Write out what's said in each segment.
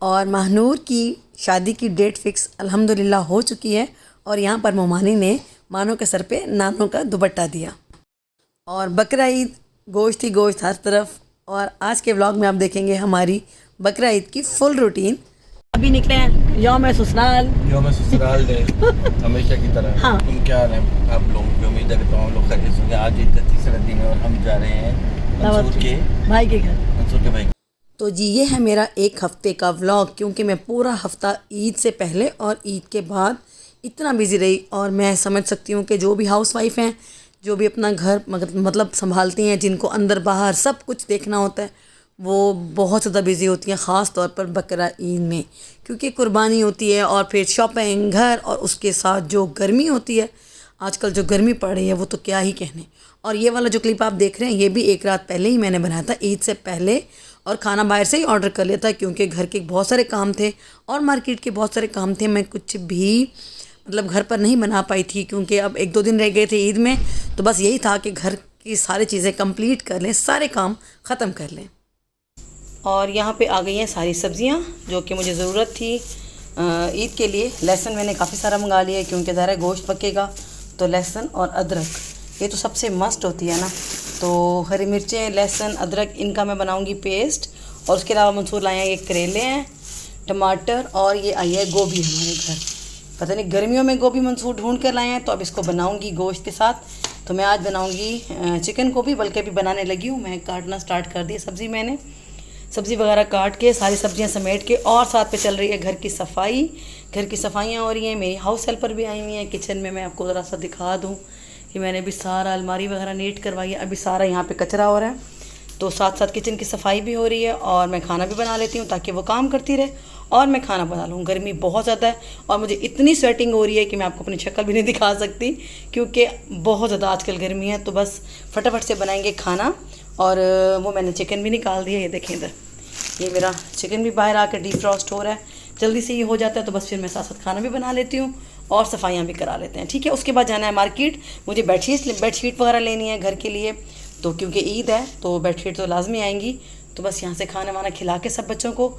और महानूर की शादी की डेट फिक्स अल्हम्दुलिल्लाह हो चुकी है। और यहाँ पर मोमानी ने मानो के सर पे नानों का दुपट्टा दिया। और बकरा ईद, गोश्त ही गोश्त हर तरफ। और आज के व्लॉग में आप देखेंगे हमारी बकरा ईद की फुल रूटीन। अभी निकले हैं यौम ससुराल डे हमेशा की तरह। हाँ। तुम क्या हाल है आप लोगों की? उम्मीद है कि तुम लोग खैरियत से होंगे। आज ईद का तीसरा दिन है और हम जा रहे हैं मंसूर के भाई के घर। मंसूर के भाई। तो जी ये है मेरा एक हफ़्ते का व्लॉग, क्योंकि मैं पूरा हफ़्ता ईद से पहले और ईद के बाद इतना बिज़ी रही। और मैं समझ सकती हूँ कि जो भी हाउसवाइफ हैं, जो भी अपना घर मतलब संभालती हैं, जिनको अंदर बाहर सब कुछ देखना होता है, वो बहुत ज़्यादा बिज़ी होती हैं, ख़ास तौर पर बकरा ईद में, क्योंकि कुर्बानी होती है और फिर शॉपिंग, घर, और उसके साथ जो गर्मी होती है, आजकल जो गर्मी पड़ रही है वो तो क्या ही कहने। और ये वाला जो क्लिप आप देख रहे हैं ये भी एक रात पहले ही मैंने बनाया था, ईद से पहले। और खाना बाहर से ही ऑर्डर कर लिया था, क्योंकि घर के बहुत सारे काम थे और मार्केट के बहुत सारे काम थे। मैं कुछ भी मतलब घर पर नहीं बना पाई थी, क्योंकि अब 1-2 दिन रह गए थे ईद में। तो बस यही था कि घर की सारी चीज़ें कंप्लीट कर लें, सारे काम ख़त्म कर लें। और यहाँ पे आ गई हैं सारी सब्ज़ियाँ जो कि मुझे ज़रूरत थी ईद के लिए। लहसुन मैंने काफ़ी सारा मंगा लिया है, क्योंकि ज़रा गोश्त पकेगा तो लहसुन और अदरक ये तो सबसे मस्ट होती है ना। तो हरी मिर्चें, लहसुन, अदरक इनका मैं बनाऊँगी पेस्ट। और उसके अलावा मंसूर लाए हैं, ये करेले हैं, टमाटर, और ये आई है गोभी हमारे घर। पता नहीं गर्मियों में गोभी मंसूर ढूंढ कर लाए हैं, तो अब इसको बनाऊँगी गोश्त के साथ। तो मैं आज बनाऊँगी चिकन को भी, बल्कि अभी बनाने लगी हूँ। मैं काटना स्टार्ट कर दी सब्ज़ी, मैंने सब्ज़ी वगैरह काट के सारी सब्जियां समेट के, और साथ पे चल रही है घर की सफाई। घर की सफाइयाँ हो रही हैं, मेरी हाउस हेल्पर भी आई हुई हैं किचन में। मैं आपको ज़रा सा दिखा दूँ कि मैंने भी सारा अलमारी वगैरह नीट करवाई है। अभी सारा यहाँ पे कचरा हो रहा है, तो साथ साथ किचन की सफाई भी हो रही है। और मैं खाना भी बना लेती हूँ ताकि वो काम करती रहे और मैं खाना बना लूँ। गर्मी बहुत ज़्यादा है और मुझे इतनी स्वेटिंग हो रही है कि मैं आपको अपनी शक्ल भी नहीं दिखा सकती, क्योंकि बहुत ज़्यादा आजकल गर्मी है। तो बस फटाफट से बनाएंगे खाना। और वो मैंने चिकन भी निकाल दिया, ये देखें इधर, ये मेरा चिकन भी बाहर आकर डीफ्रॉस्ट हो रहा है। जल्दी से ये हो जाता है तो बस फिर मैं साथ साथ खाना भी बना लेती हूँ और सफाइयाँ भी करा लेते हैं, ठीक है। उसके बाद जाना है मार्केट, मुझे बेडशीट वगैरह लेनी है घर के लिए। तो क्योंकि ईद है तो बेडशीट तो लाजमी आएंगी। तो बस यहाँ से खाना वाना खिला के सब बच्चों को,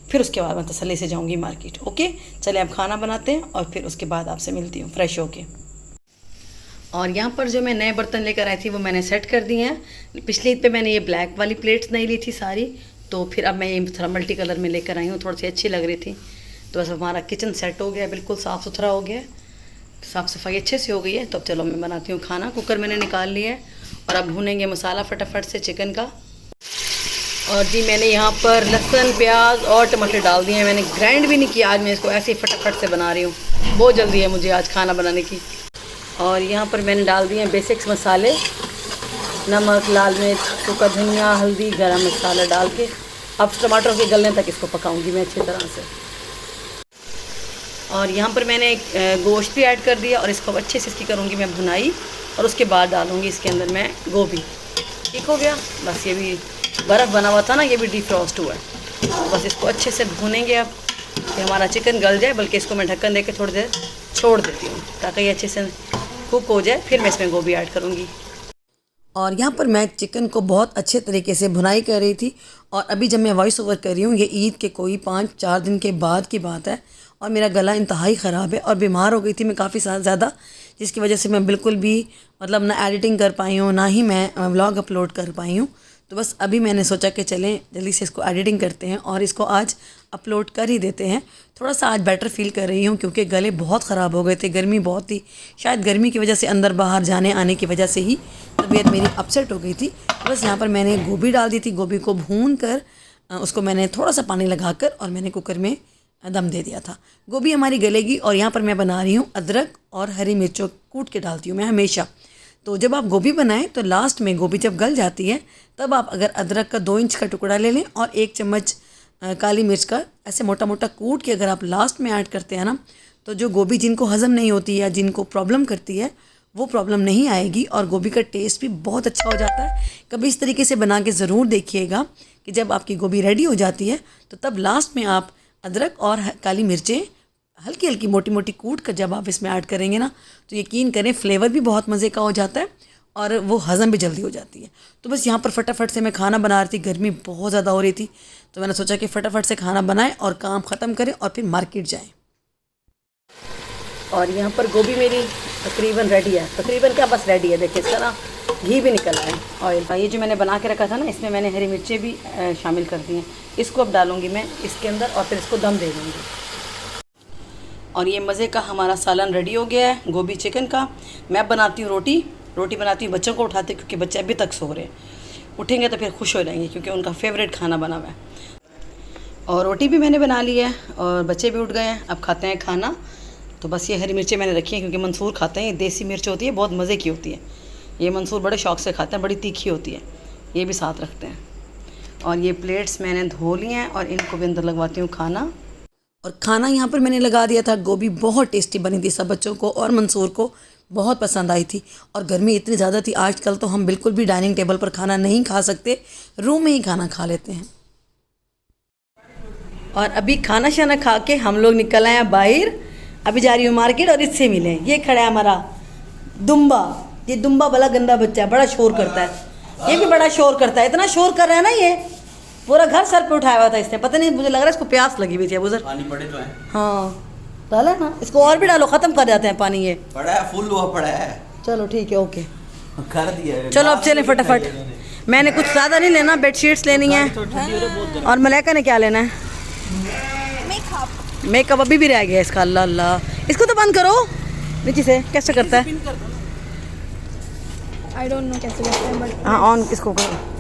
फिर उसके बाद मैं तसल्ली से जाऊँगी मार्केट। ओके, चले अब खाना बनाते हैं और फिर उसके बाद आपसे मिलती हूँ फ्रेश होके। और यहाँ पर जो मैं नए बर्तन लेकर आई थी वो मैंने सेट कर दिए हैं। पिछली ईद पे मैंने ये ब्लैक वाली प्लेट्स नहीं ली थी सारी, तो फिर अब मैं ये थोड़ा मल्टी कलर में लेकर आई हूँ, थोड़ी सी अच्छी लग रही थी। तो बस हमारा किचन सेट हो गया, बिल्कुल साफ़ सुथरा हो गया, साफ़ सफाई अच्छे से हो गई है। तो अब चलो मैं बनाती हूँ खाना। कुकर मैंने निकाल लिया है और अब भूनेंगे मसाला फटाफट से चिकन का। और जी मैंने यहाँ पर लहसुन, प्याज और टमाटर डाल दिए हैं, मैंने ग्राइंड भी नहीं किया। आज मैं इसको ऐसे ही फटाफट से बना रही हूँ, बहुत जल्दी है मुझे आज खाना बनाने की। और यहाँ पर मैंने डाल दिए हैं बेसिक्स मसाले, नमक, लाल मिर्च, सूखा धनिया, हल्दी, गरम मसाला डाल के अब टमाटरों के गलने तक इसको पकाऊंगी मैं अच्छी तरह से। और यहाँ पर मैंने गोश्त भी ऐड कर दिया और इसको अच्छे से इसकी करूँगी मैं भुनाई। और उसके बाद डालूँगी इसके अंदर मैं गोभी। ठीक हो गया, बस ये भी बर्फ़ बना हुआ था ना, ये भी डिफ्रॉस्ट हुआ है। तो बस इसको अच्छे से भुनेंगे अब कि हमारा चिकन गल जाए। बल्कि इसको मैं ढक्कन दे के थोड़ी देर छोड़ देती हूँ ताकि ये अच्छे से कुक हो जाए, फिर मैं इसमें गोभी ऐड करूँगी। और यहाँ पर मैं चिकन को बहुत अच्छे तरीके से भुनाई कर रही थी। और अभी जब मैं वॉइस ओवर कर रही हूँ, ये ईद के कोई 5-4 दिन के बाद की बात है और मेरा गला इंतहाई ख़राब है और बीमार हो गई थी मैं काफ़ी ज़्यादा, जिसकी वजह से मैं बिल्कुल भी मतलब ना एडिटिंग कर पाई हूँ, ना ही मैं व्लॉग अपलोड कर पाई हूँ। तो बस अभी मैंने सोचा कि चलें जल्दी से इसको एडिटिंग करते हैं और इसको आज अपलोड कर ही देते हैं। थोड़ा सा आज बेटर फील कर रही हूँ, क्योंकि गले बहुत ख़राब हो गए थे, गर्मी बहुत थी। शायद गर्मी की वजह से, अंदर बाहर जाने आने की वजह से ही तबीयत मेरी अपसेट हो गई थी। बस यहाँ पर मैंने गोभी डाल दी थी, गोभी को भून कर उसको मैंने थोड़ा सा पानी लगाकर और मैंने कुकर में दम दे दिया था। गोभी हमारी गलेगी। और यहाँ पर मैं बना रही हूँ अदरक और हरी मिर्चों कूट के डालती हूँ मैं हमेशा। तो जब आप गोभी बनाएं तो लास्ट में गोभी जब गल जाती है तब आप अगर अदरक का 2 इंच का टुकड़ा ले लें और 1 चम्मच काली मिर्च का ऐसे मोटा मोटा कूट के अगर आप लास्ट में ऐड करते हैं ना, तो जो गोभी जिनको हज़म नहीं होती या जिनको प्रॉब्लम करती है वो प्रॉब्लम नहीं आएगी और गोभी का टेस्ट भी बहुत अच्छा हो जाता है। कभी इस तरीके से बना के ज़रूर देखिएगा कि जब आपकी गोभी रेडी हो जाती है तो तब लास्ट में आप अदरक और काली मिर्चें हल्की हल्की मोटी मोटी कूट कर जब आप इसमें ऐड करेंगे ना, तो यकीन करें फ्लेवर भी बहुत मज़े का हो जाता है और वो हज़म भी जल्दी हो जाती है। तो बस यहाँ पर फटाफट से मैं खाना बना रही थी, गर्मी बहुत ज़्यादा हो रही थी। तो मैंने सोचा कि फटाफट से खाना बनाएं और काम ख़त्म करें और फिर मार्केट जाएं। और यहाँ पर गोभी मेरी तकरीबन रेडी है, तकरीबन क्या बस रेडी है। देखिए इसका ना घी भी निकल रहा है ऑयल का। ये जो मैंने बना के रखा था ना, इसमें मैंने हरी मिर्चें भी शामिल कर दी हैं। इसको अब डालूँगी मैं इसके अंदर और फिर इसको दम दे दूँगी। और ये मज़े का हमारा सालन रेडी हो गया है गोभी चिकन का। मैं बनाती हूँ रोटी बनाती हूँ, बच्चों को उठाती हूँ क्योंकि बच्चे अभी तक सो रहे हैं। उठेंगे तो फिर खुश हो जाएंगे क्योंकि उनका फेवरेट खाना बना हुआ है। और रोटी भी मैंने बना ली है और बच्चे भी उठ गए हैं, अब खाते हैं खाना। तो बस ये हरी मिर्चें मैंने रखी हैं क्योंकि मंसूर खाते हैं। ये देसी मिर्च होती है, बहुत मज़े की होती है। ये मंसूर बड़े शौक़ से खाते हैं, बड़ी तीखी होती है। ये भी साथ रखते हैं। और ये प्लेट्स मैंने धो ली हैं और इनको भी अंदर लगवाती हूँ खाना। और खाना यहाँ पर मैंने लगा दिया था। गोभी बहुत टेस्टी बनी थी, सब बच्चों को और मंसूर को बहुत पसंद आई थी। और गर्मी इतनी ज़्यादा थी आजकल, तो हम बिल्कुल भी डाइनिंग टेबल पर खाना नहीं खा सकते, रूम में ही खाना खा लेते हैं। और अभी खाना शाना खा के हम लोग निकल आए हैं बाहर। अभी जा रही हूँ मार्केट और इससे मिले। ये खड़ा है हमारा दुम्बा। ये दुम्बा बड़ा गंदा बच्चा है, बड़ा शोर करता है। ये भी बड़ा शोर करता है, इतना शोर कर रहा है ना, ये पूरा घर सर पे उठाया हुआ था इसने। पता नहीं, मुझे लग रहा है इसको प्यास लगी हुई थी। उधर पानी पड़े तो है। हाँ डाला ना, इसको और भी डालो, ख़त्म कर जाते हैं पानी। ये पड़ा है, फुल हुआ पड़ा है। चलो ठीक है, ओके कर दिया है। चलो अब चलें फटाफट। मैंने कुछ ज़्यादा नहीं लेना, बेडशीट्स लेनी है। और मलाइका ने क्या लेना है? मेकअप अभी भी रह गया इसका। अल्लाह अल्लाह, इसको तो बंद करो नीचे से। कैसे करता है? आई डोंट नो कैसे करते हैं बट हाँ ऑन इसको करो।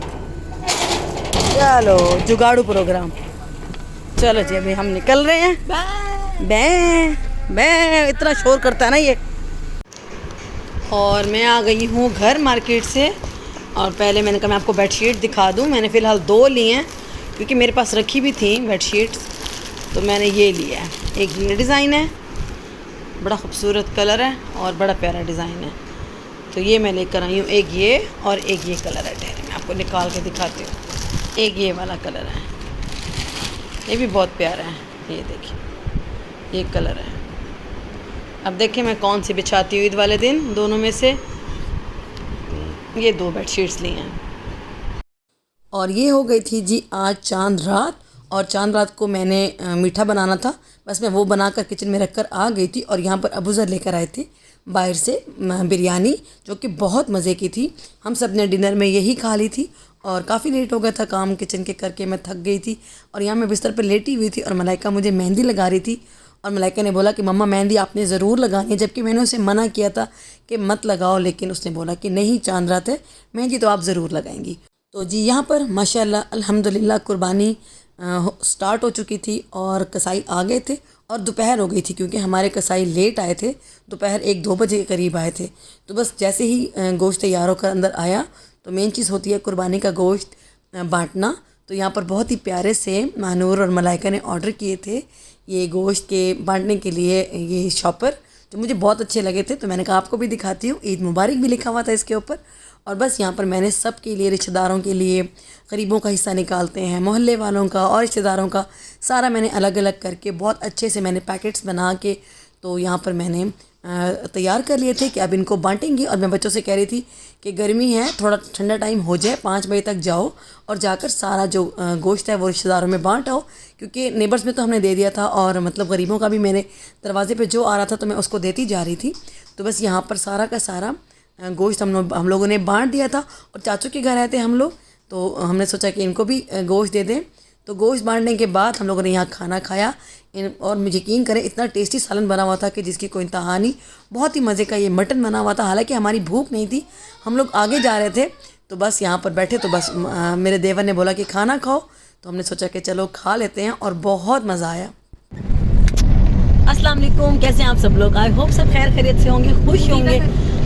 चलो जुगाड़ू प्रोग्राम। चलो जी अभी हम निकल रहे हैं। बे इतना शोर करता है ना ये। और मैं आ गई हूँ घर मार्केट से। और पहले मैंने कहा मैं आपको बेडशीट दिखा दूँ। मैंने फ़िलहाल 2 ली हैं क्योंकि मेरे पास रखी भी थी बेडशीट्स, तो मैंने ये लिया है। एक ये डिज़ाइन है, बड़ा खूबसूरत कलर है और बड़ा प्यारा डिज़ाइन है, तो ये मैं लेकर आई हूँ। एक ये और एक ये कलर है। ठहरे मैं आपको निकाल के दिखाती हूँ। एक ये वाला कलर है, ये भी बहुत प्यारा है। ये देखिए ये कलर है। अब देखिए मैं कौन सी बिछाती हूँ ईद वाले दिन, दोनों में से। ये 2 बेडशीट्स ली हैं। और ये हो गई थी जी आज चांद रात। और चांद रात को मैंने मीठा बनाना था, बस मैं वो बनाकर किचन में रखकर आ गई थी। और यहाँ पर अबूज़र लेकर आए थे बाहर से बिरयानी, जो कि बहुत मज़े की थी। हम सब ने डिनर में यही खा ली थी। और काफ़ी लेट हो गया था काम किचन के करके, मैं थक गई थी। और यहाँ मैं बिस्तर पर लेटी हुई थी और मलाइका मुझे मेहंदी लगा रही थी। और मलाइका ने बोला कि मम्मा मेहंदी आपने ज़रूर लगानी है, जबकि मैंने उसे मना किया था कि मत लगाओ, लेकिन उसने बोला कि नहीं चांद रात है, मेहंदी तो आप ज़रूर लगाएंगी। तो जी यहाँ पर माशाल्लाह अल्हम्दुलिल्लाह कुर्बानी स्टार्ट हो चुकी थी और कसाई आ गए थे। और दोपहर हो गई थी क्योंकि हमारे कसाई लेट आए थे, दोपहर 1-2 बजे के करीब आए थे। तो बस जैसे ही गोश्त तैयार होकर अंदर आया, तो मेन चीज़ होती है कुर्बानी का गोश्त बांटना। तो यहाँ पर बहुत ही प्यारे से मानूर और मलाइका ने ऑर्डर किए थे ये गोश्त के बांटने के लिए, ये शॉपर जो मुझे बहुत अच्छे लगे थे। तो मैंने कहा आपको भी दिखाती हूँ। ईद मुबारक भी लिखा हुआ था इसके ऊपर। और बस यहाँ पर मैंने सब के लिए, रिश्तेदारों के लिए, गरीबों का हिस्सा निकालते हैं, मोहल्ले वालों का और रिश्तेदारों का, सारा मैंने अलग अलग करके बहुत अच्छे से मैंने पैकेट्स बना के तो यहाँ पर मैंने तैयार कर लिए थे कि अब इनको बांटेंगे। और मैं बच्चों से कह रही थी कि गर्मी है, थोड़ा ठंडा टाइम हो जाए, 5 बजे तक जाओ और जाकर सारा जो गोश्त है वो रिश्तेदारों में बांट आओ, क्योंकि नेबर्स में तो हमने दे दिया था और मतलब गरीबों का भी मेरे दरवाजे पे जो आ रहा था तो मैं उसको देती जा रही थी। तो बस यहाँ पर सारा का सारा गोश्त हम लोगों ने बांट दिया था। और चाचू के घर आए थे हम लोग, तो हमने सोचा कि इनको भी गोश्त दे दें। तो गोश्त बांटने के बाद हम लोगों ने यहाँ खाना खाया। और मुझे यकीन करें इतना टेस्टी सालन बना हुआ था कि जिसकी कोई इंतहा नहीं। बहुत ही मज़े का ये मटन बना हुआ था। हालांकि हमारी भूख नहीं थी, हम लोग आगे जा रहे थे, तो बस यहाँ पर बैठे तो बस मेरे देवर ने बोला कि खाना खाओ, तो हमने सोचा कि चलो खा लेते हैं और बहुत मज़ा आया। अस्सलाम वालेकुम, कैसे हैं आप सब लोग? आई होप सब खैर खैरियत से होंगे, खुश होंगे।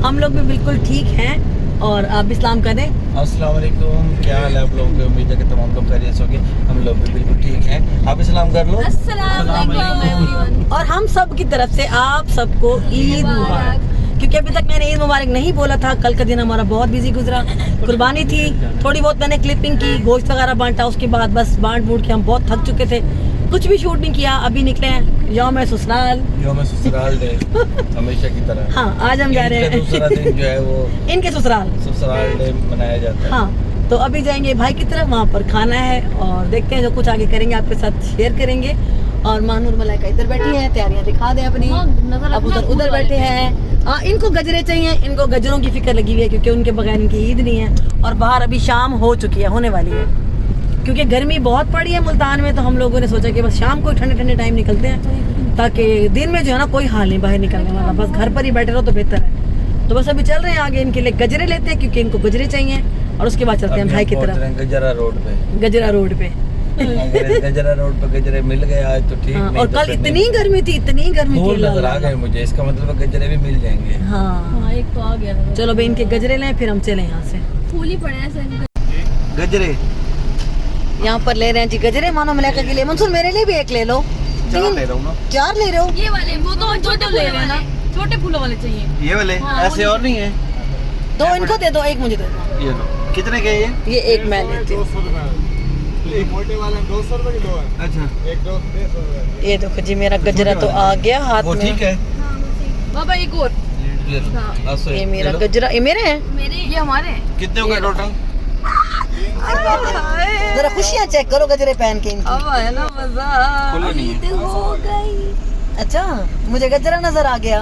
हम लोग भी बिल्कुल ठीक हैं। और आप इस्लाम करें। अस्सलाम वालेकुम, क्या हाल है आप लोगों की? उम्मीद है कि तमाम लोग खैरियत से होंगे। हम लोग भी बिल्कुल ठीक हैं। आप इस्लाम कर लो। अस्सलाम वालेकुम एवरीवन। और हम सब की तरफ से आप सबको ईद मुबारक। क्योंकि अभी तक मैंने ईद मुबारक नहीं बोला था। कल का दिन हमारा बहुत बिजी गुजरा, कुर्बानी थी, थोड़ी बहुत मैंने क्लिपिंग की, गोश्त वगैरह बांटा, उसके बाद बस बांट बूट के हम बहुत थक चुके थे, कुछ भी शूट नहीं किया। अभी निकले हैं यौम ससुराल डे हमेशा की तरह। हाँ आज हम जा रहे हैं। दूसरा दिन जो है वो इनके ससुराल डे मनाया जाता है। हाँ तो अभी जाएंगे भाई की तरफ, वहाँ पर खाना है और देखते हैं जो कुछ आगे करेंगे आपके साथ शेयर करेंगे। और मानूर मलाइका इधर बैठी है, तैयारियां दिखा दे अपनी। अब उधर बैठे हैं। हाँ, इनको गजरे चाहिए, इनको गजरों की फिक्र लगी हुई है क्योंकि उनके बगैर इनकी ईद नहीं है। और बाहर अभी शाम हो चुकी है, होने वाली है, क्योंकि गर्मी बहुत पड़ी है मुल्तान में। तो हम लोगों ने सोचा कि बस शाम को ठंडे ठंडे टाइम निकलते हैं, ताकि दिन में जो है ना कोई हाल नहीं बाहर निकलने वाला, बस घर पर ही बैठे रहो तो बेहतर है। तो बस अभी चल रहे हैं आगे, इनके लिए गजरे लेते हैं क्योंकि इनको गजरे चाहिए, और उसके बाद चलते हैं भाई की तरफ। गजरा रोड पे, गजरा रोड पे। अगर गजरा रोड पे गजरे मिल गए आज तो ठीक। हाँ, नहीं और तो कल फिर इतनी गर्मी थी, इतनी गर्मी फूल थी। नजर आ गए मुझे, इसका मतलब गजरे भी मिल जाएंगे। हाँ, एक तो आ गया। चलो भाई इनके गजरे लें, फिर हम चले यहाँ से। फूल ही पड़े हैं सर। गजरे यहाँ पर ले रहे हैं जी गजरे मानो मलाइका के लिए। मंसूर मेरे लिए भी एक ले लो। 4 ले रहा हूँ ना। 4 ले रहे हो? ये वाले वो तो छोटे ले रहे हैं ना, छोटे फूलों वाले चाहिए। ये वाले ऐसे और नहीं है? 2 इनको दे दो, 1 मुझे दे दो। ये लो, कितने के ये 1 मैं लेती हूँ। मोटे वाले 200 रुपए की 2 है। अच्छा, एक 150 रुपए। ये देखो जी मेरा गजरा तो आ गया हाथ वो में। ठीक है। बाबा एक और ले लो। हाँ। ये मेरा गजरा, ये मेरे हैं। मेरे ये हमारे हैं। कितने हो गए टोटल? जरा खुशियाँ चेक करो गजरे पहन के इनकी। अब है ना मजा। खुले नहीं है। हो गई। अच्छा, मुझे गजरा नजर आ गया।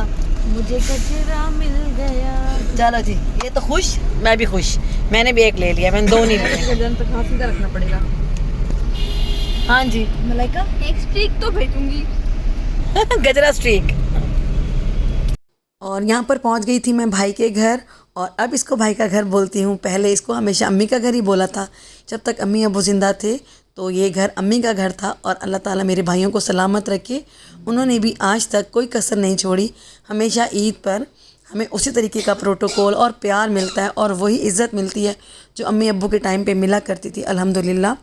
मुझे गजरा मिल गया। चलो जी, ये तो खुश, मैं भी खुश। मैंने भी 1 ले लिया, मैंने 2 नहीं लिए। गजन तक हाथ सीधा रखना पड़ेगा। हाँ जी मलाइका, एक स्ट्रीक तो भेजूंगी। गजरा स्ट्रीक। और यहाँ पर पहुँच गई थी मैं भाई के घर, और अब इसको भाई का घर बोलती हूँ। पहले इसको हमेशा अम्मी का घर ही बोला था, जब तक अम्मी अबू ज़िंदा थे। तो ये घर अम्मी का घर था, और अल्लाह ताला मेरे भाइयों को सलामत रखे। उन्होंने भी आज तक कोई कसर नहीं छोड़ी। हमेशा ईद पर हमें उसी तरीके का प्रोटोकॉल और प्यार मिलता है, और वही इज़्ज़त मिलती है जो अम्मी अब्बू के टाइम पे मिला करती थी, अल्हम्दुलिल्लाह।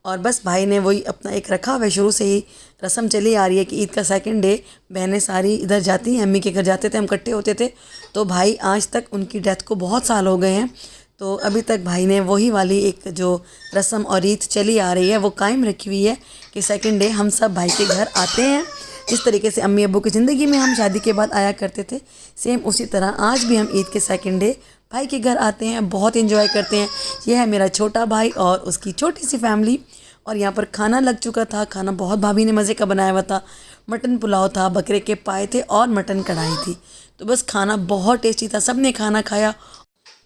और बस भाई ने वही अपना एक रखा हुआ है, शुरू से ही रस्म चली आ रही है कि ईद का 2nd डे बहनें सारी इधर जाती हैं, अम्मी के घर जाते थे, हम इकट्ठे होते थे। तो भाई आज तक, उनकी डेथ को बहुत साल हो गए हैं, तो अभी तक भाई ने वही वाली एक जो रस्म और रीत चली आ रही है वो कायम रखी हुई है कि 2nd डे हम सब भाई के घर आते हैं। जिस तरीके से अम्मी अब्बू की ज़िंदगी में हम शादी के बाद आया करते थे, सेम उसी तरह आज भी हम ईद के 2nd डे भाई के घर आते हैं, बहुत एंजॉय करते हैं। यह है मेरा छोटा भाई और उसकी छोटी सी फैमिली। और यहाँ पर खाना लग चुका था, खाना बहुत भाभी ने मज़े का बनाया हुआ था। मटन पुलाव था, बकरे के पाए थे और मटन कढ़ाई थी। तो बस खाना बहुत टेस्टी था, सब ने खाना खाया।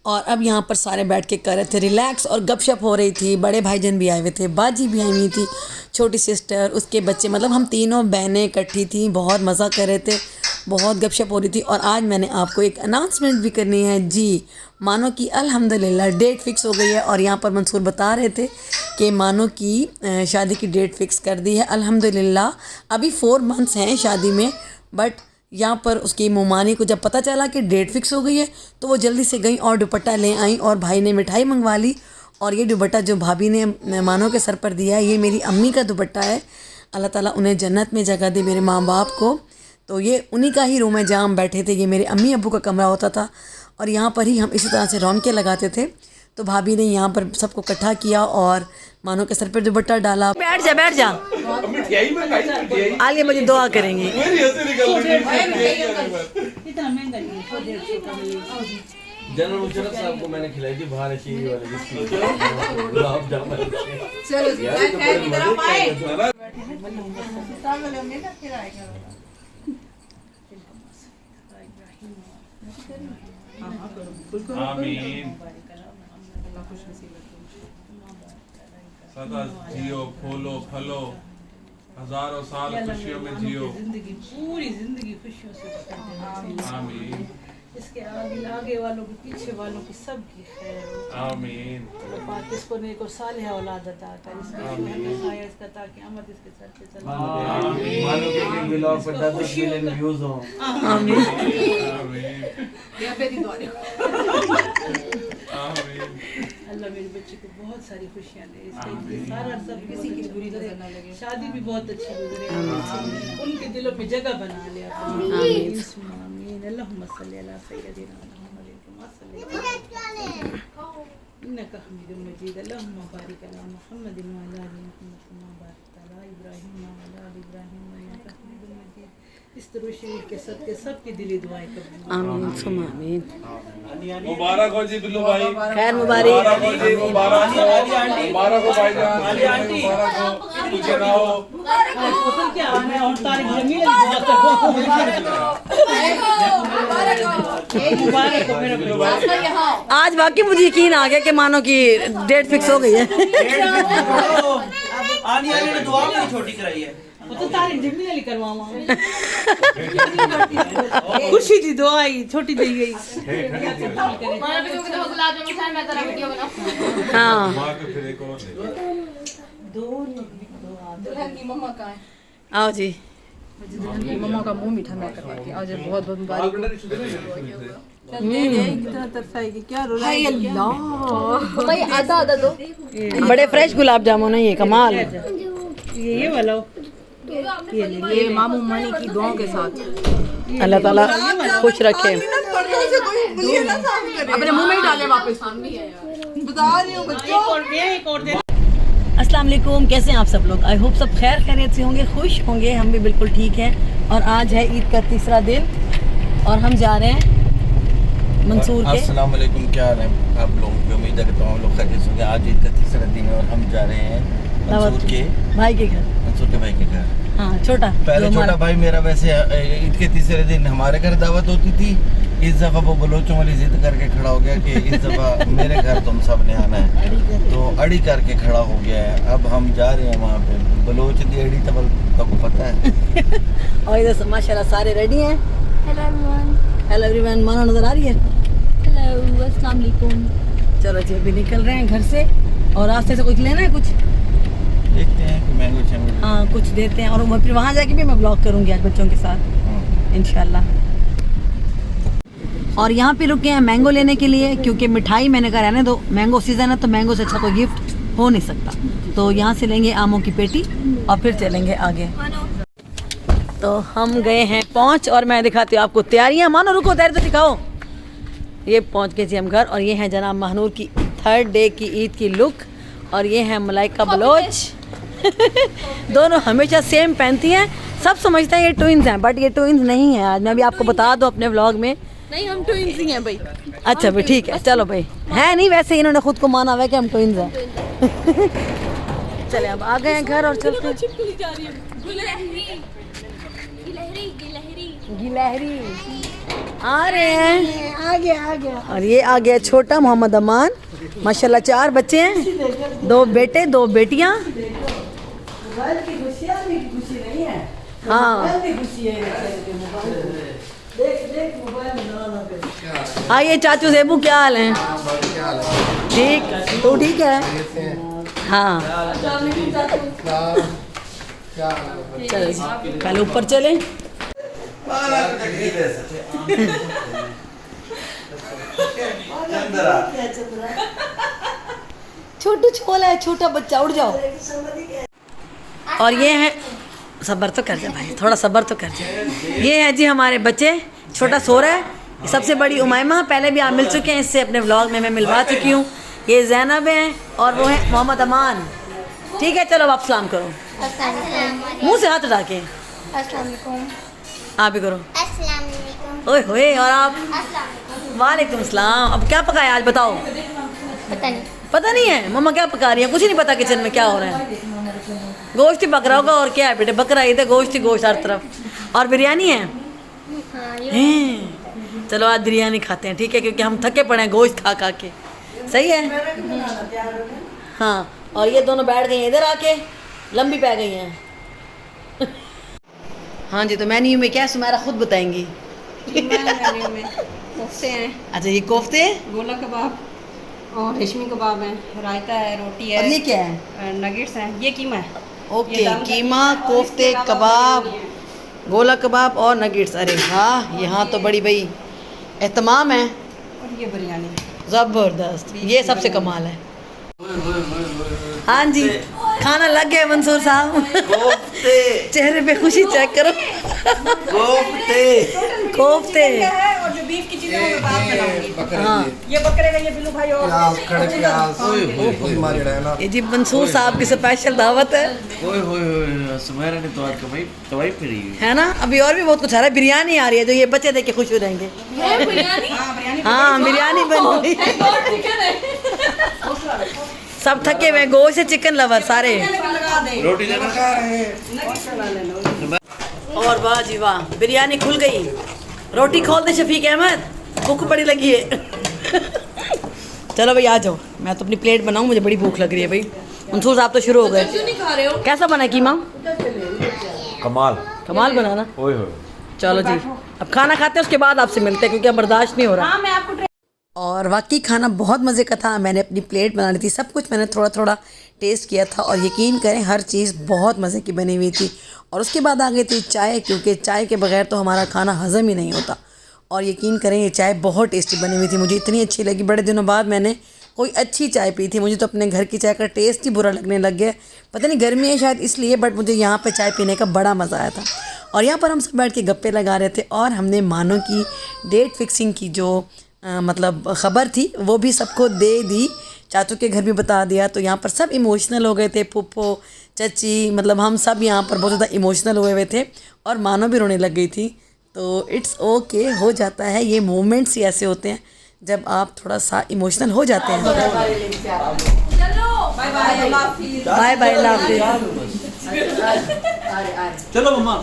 और अब यहाँ पर सारे बैठ के कर रहे थे रिलैक्स, और गपशप हो रही थी। बड़े भाईजान भी आए हुए थे, बाजी भी आई हुई थी, छोटी सिस्टर, उसके बच्चे, मतलब हम तीनों बहनें इकट्ठी थी, बहुत मज़ा कर रहे थे, बहुत गपशप हो रही थी। और आज मैंने आपको एक अनाउंसमेंट भी करनी है जी। मानो की अल्हम्दुलिल्लाह डेट फ़िक्स हो गई है, और यहाँ पर मंसूर बता रहे थे कि मानो की शादी की डेट फ़िक्स कर दी है अल्हम्दुलिल्लाह। अभी 4 मंथ्स हैं शादी में, बट यहाँ पर उसकी मुमानी को जब पता चला कि डेट फ़िक्स हो गई है तो वो जल्दी से गई और दुपट्टा ले आई, और भाई ने मिठाई मंगवा ली। और ये दुपट्टा जो भाभी ने मानो के सर पर दिया है, ये मेरी अम्मी का दुपट्टा है। अल्लाह ताला उन्हें जन्नत में जगह दे, मेरे माँ बाप को। तो ये उन्हीं का ही रूम है जहाँ हम बैठे थे, ये मेरे अम्मी अब्बू का कमरा होता था, और यहाँ पर ही हम इसी तरह से रौनकें लगाते थे। तो भाभी ने यहाँ पर सबको इकट्ठा किया और मानो के सर पर दुपट्टा डाला। बैठ जा बैठ जा, आलिया मुझे दुआ करेंगी। जनरल मुशर्रफ साहब को मैंने खिलाई थी बाहर शीरी वाले बिस्किट, गुलाब जामुन। चलो जी, आमीन। सदा जियो, फूलो फलो, हजारों साल खुशियों में जियो। पूरी जिंदगी खुशियों से कटे। आमीन। इसके आगे वालों की, पीछे वालों की, सबकी खैर हो। आमीन। पाक इसको नेक और सालिह औलाद अता कर, इसका ताकि अमद इसके सर पे चले। मानो के लिए ब्लॉग पर 10 मिलियन व्यूज हो। आमीन। आमीन। आमीन। अल्लाह मेरे बच्चे को बहुत सारी खुशियाँ दे, इसके सारा सब किसी की बुरी नजर न लगे, शादी भी बहुत अच्छी गुजरे, उनके दिलों में जगह बना ले। आमीन। आमीन। अल्लाहुम्मा सल्ली अला सय्यदिना मुहम्मद कमा सल्लैता इन्नका हमीदुम मजीद। अल्लाहुम्मा बारिक अला मुहम्मद व अला आलि मुहम्मद कमा बारकता अला इब्राहीम व अला आलि इब्राहीम इन्नका हमीदुम मजीद। इस तरह शरीर के सदके सबकी दिली दुआएं कबूल। आमीन सुम्मा आमीन। मुबारक हो जी बिल्लू भाई, खैर मुबारक। मुबारक हो जी, मुबारक हो, मुबारक हो भाईजान, मुबारक हो, पूछे ना हो। पता क्या मैं और तारिक जमील मुबारक हो मेरे भाई। आज बाकी मुझे यकीन आ गया कि मानो कि डेट फिक्स हो गई है। आने वाले ने दुआ मेरी छोटी कराई है। वो तो तारिक जमील अली करवावा खुशी थी दुआ ही छोटी दी गई। हाँ आओ जी। मम्मा का मुंह मीठा मैं करवा के आज बहुत बहुत मुबारक। कितना तरसाएगी क्या रो रहा है भाई आधा आधा दो। बड़े फ्रेश गुलाब जामुन है ये, कमाल। ये वाला ये मामू मनी की दुआओं के साथ अल्लाह ताला खुश रखे। अपने मुंह में ही डाले वापस। एक और दे। अस्सलाम वालेकुम, कैसे हैं आप सब लोग? आई होप सब खैर खैरियत से होंगे, खुश होंगे। हम भी बिल्कुल ठीक हैं। और आज है ईद का तीसरा दिन और हम जा रहे हैं मंसूर के। अस्सलाम वालेकुम, क्या हाल है आप लोगों की? उम्मीद है कि तमाम लोग खैरियत से होंगे। आज ईद का तीसरा दिन है और हम जा रहे हैं मंसूर के भाई के घर। मंसूर के भाई के घर। हाँ छोटा पहले छोटा भाई मेरा, वैसे ईद के तीसरे दिन हमारे घर दावत होती थी। इस दफ़ा वो बलोचों वाली जिद करके खड़ा हो गया कि इस दफ़ा मेरे घर तुम सब ने आना है, तो अड़ी करके खड़ा हो गया है। अब हम जा रहे हैं वहाँ पे। बलोच दी अड़ी तो आपको पता है। और इधर से माशाल्लाह सारे रेडी हैं। Hello everyone. हेलो एवरीवन, मानो नजर आ रही है? हेलो अस्सलाम वालेकुम। चलो जी, अभी निकल रहे हैं घर से और रास्ते से कुछ लेना है कुछ? देखते हैं कि मैंगो शैंगो। हाँ कुछ देते हैं और फिर वहाँ जाके भी मैं ब्लॉग करूँगी आज बच्चों के साथ इंशाल्लाह। और यहाँ पे रुके हैं मैंगो लेने के लिए, क्योंकि मिठाई मैंने कहा रहने दो, मैंगो सीज़न है तो मैंगो से अच्छा कोई गिफ्ट हो नहीं सकता। तो यहाँ से लेंगे आमों की पेटी और फिर चलेंगे आगे। तो हम गए हैं पहुँच और मैं दिखाती हूँ आपको तैयारियाँ। मानो रुको, तैयारी तो दिखाओ। ये पहुँच गए जी हम घर और ये है जनाब महानूर की 3rd डे की ईद की लुक। और ये है मलाइका बलोच। दोनों हमेशा सेम पहनती हैं। सब समझते हैं ये ट्विंस हैं, बट ये ट्विंस नहीं है। आज मैं भी आपको बता दूँ अपने व्लॉग में। नहीं हम ट्विंस ही हैं भाई। अच्छा भाई ठीक है, चलो भाई। है नहीं, वैसे इन्होंने खुद को माना हुआ है कि हम ट्विंस हैं। चले अब आ गए हैं घर और चलते हैं। गिलहरी आ रहे हैं। आ गया। और ये आ गया छोटा मोहम्मद अमान। माशाल्लाह 4 बच्चे हैं, 2 बेटे 2 बेटियां। हाँ आइए चाचू सेबू, क्या हाल है? ठीक, तू ठीक है? हाँ चलो पहले ऊपर चले। छोटू छोला है, छोटा बच्चा, उड़ जाओ। और ये है, सब्र तो कर जा भाई, थोड़ा सब्र तो कर जा। ये है जी हमारे बच्चे, छोटा सो रहा है। सबसे बड़ी उमैमा, पहले भी आप मिल चुके हैं इससे, अपने व्लॉग में मैं मिलवा चुकी हूँ। ये ज़ैनब है और वो है मोहम्मद अमान। ठीक है चलो आप सलाम करो, मुंह से हाथ उठा के। आप भी करो। ओए होए। और आप? वालेकुम सलाम। अब क्या पकाया आज बताओ? पता नहीं है मम्मा क्या पका रही है? कुछ नहीं पता किचन में क्या हो रहा है। गोश्त ही पक रहा होगा और क्या है बेटे, बकरा ईद है, गोश्त ही गोश्त हर तरफ। और बिरयानी है? चलो आज बिरयानी खाते हैं, ठीक है, क्योंकि हम थके पड़े हैं गोश्त खा खा के। सही है। हाँ और ये दोनों बैठ गई हैं इधर आके, लंबी पै गई हैं। हाँ जी, तो मेन्यू में क्या है सुमेरा खुद बताएंगी। मेन्यू में कोफ्ते हैं। अच्छा ये कोफ्ते, गोला कबाब और रेशमी कबाब है, रायता है, रोटी है। और ये क्या है? नगेट्स हैं। ये कीमा है। ओके, कीमा, कोफ्ते, कबाब, गोला कबाब और नगेट्स। अरे वाह, यहाँ तो बड़ी भाई एहतमाम है। और ये बिरयानी ज़बरदस्त, ये सबसे कमाल है। हाँ जी, खाना लग गया मंसूर साहब। कोफ्ते, चेहरे पे खुशी चेक करो। कोफ्ते, कोफ्ते और जो बीफ की चीजें मैं बाद में लाऊंगी। हाँ ये बकरे का ये बिल्लू भाई और ये जी मंसूर साहब की स्पेशल दावत है ओए होए होए सुमेरा ने तो आज कमाई फिरी हुई है ना। अभी और भी बहुत कुछ आ रहा है। बिरयानी आ रही है जो ये बच्चे देख के खुश हो जाएंगे। हाँ बिरयानी बन रही है। सब थके हुए गोश्त से चिकन लवर सारे। रोटी लेना खा रहे हैं। और वाह जी वाह बिरयानी खुल गई। रोटी खोल दे शफीक अहमद, भूख बड़ी लगी है। चलो भाई आ जाओ, मैं तो अपनी प्लेट बनाऊं, मुझे बड़ी भूख लग रही है भाई। मंसूर साहब तो शुरू हो गए। क्यों नहीं खा रहे हो? कैसा बना कीमा? कमाल कमाल बना ना। ओए होए। चलो जी अब खाना खाते हैं, उसके बाद आपसे मिलते हैं क्योंकि अब बर्दाश्त नहीं हो रहा। हाँ मैं आपको और वाकई खाना बहुत मज़े का था। मैंने अपनी प्लेट बनानी थी, सब कुछ मैंने थोड़ा थोड़ा टेस्ट किया था और यकीन करें हर चीज़ बहुत मज़े की बनी हुई थी। और उसके बाद आ गई थी चाय, क्योंकि चाय के बगैर तो हमारा खाना हज़म ही नहीं होता। और यकीन करें ये चाय बहुत टेस्टी बनी हुई थी, मुझे इतनी अच्छी लगी। बड़े दिनों बाद मैंने कोई अच्छी चाय पी थी। मुझे तो अपने घर की चाय का टेस्ट ही बुरा लगने लग गया, पता नहीं गर्मी है शायद इसलिए, बट मुझे यहाँ पे चाय पीने का बड़ा मज़ा आया था। और यहाँ पर हम सब बैठ के गप्पे लगा रहे थे और हमने मानो की डेट फिक्सिंग की जो मतलब ख़बर थी वो भी सबको दे दी, चाचू के घर भी बता दिया। तो यहाँ पर सब इमोशनल हो गए थे, फूफो चाची, मतलब हम सब यहाँ पर बहुत ज़्यादा इमोशनल हुए थे और मानो भी रोने लग गई थी। तो इट्स ओके, हो जाता है, ये मोमेंट्स ही ऐसे होते हैं जब आप थोड़ा सा इमोशनल हो जाते हैं। बाय बाय अल्लाह हाफिज़। बाय बाय अल्लाह हाफिज़। चलो मम्मा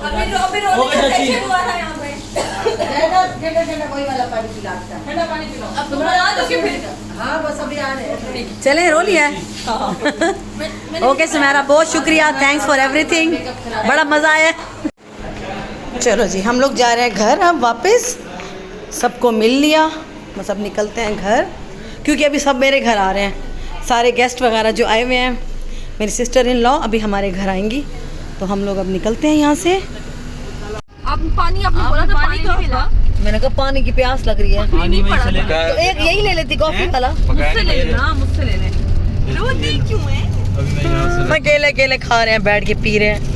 कोई वाला पानी पिलाता है। ठंडा पानी पिलाओ। अब तुम बना दो कि फिर? हाँ बस अभी आ रहे हैं। चलें रो लिया ओके सुमेरा, बहुत शुक्रिया, थैंक्स फॉर एवरीथिंग, बड़ा मज़ा आया। चलो जी हम लोग जा रहे हैं घर अब वापस, सबको मिल लिया, बस अब निकलते हैं घर क्योंकि अभी सब मेरे घर आ रहे हैं। सारे गेस्ट वगैरह जो आए हुए हैं, मेरी सिस्टर इन लॉ अभी हमारे घर आएंगी, तो हम लोग अब निकलते हैं यहाँ से। आप पानी आपने बोला था पानी नहीं मिला। मैंने कहा पानी की प्यास लग रही है, पानी में से लेकर तो एक यही ले लेती कॉफ़ी वाला। मुझसे ले लेना, मुझसे ले लेना। रोती क्यों है? अकेले अकेले खा रहे हैं, बैठ के पी रहे हैं।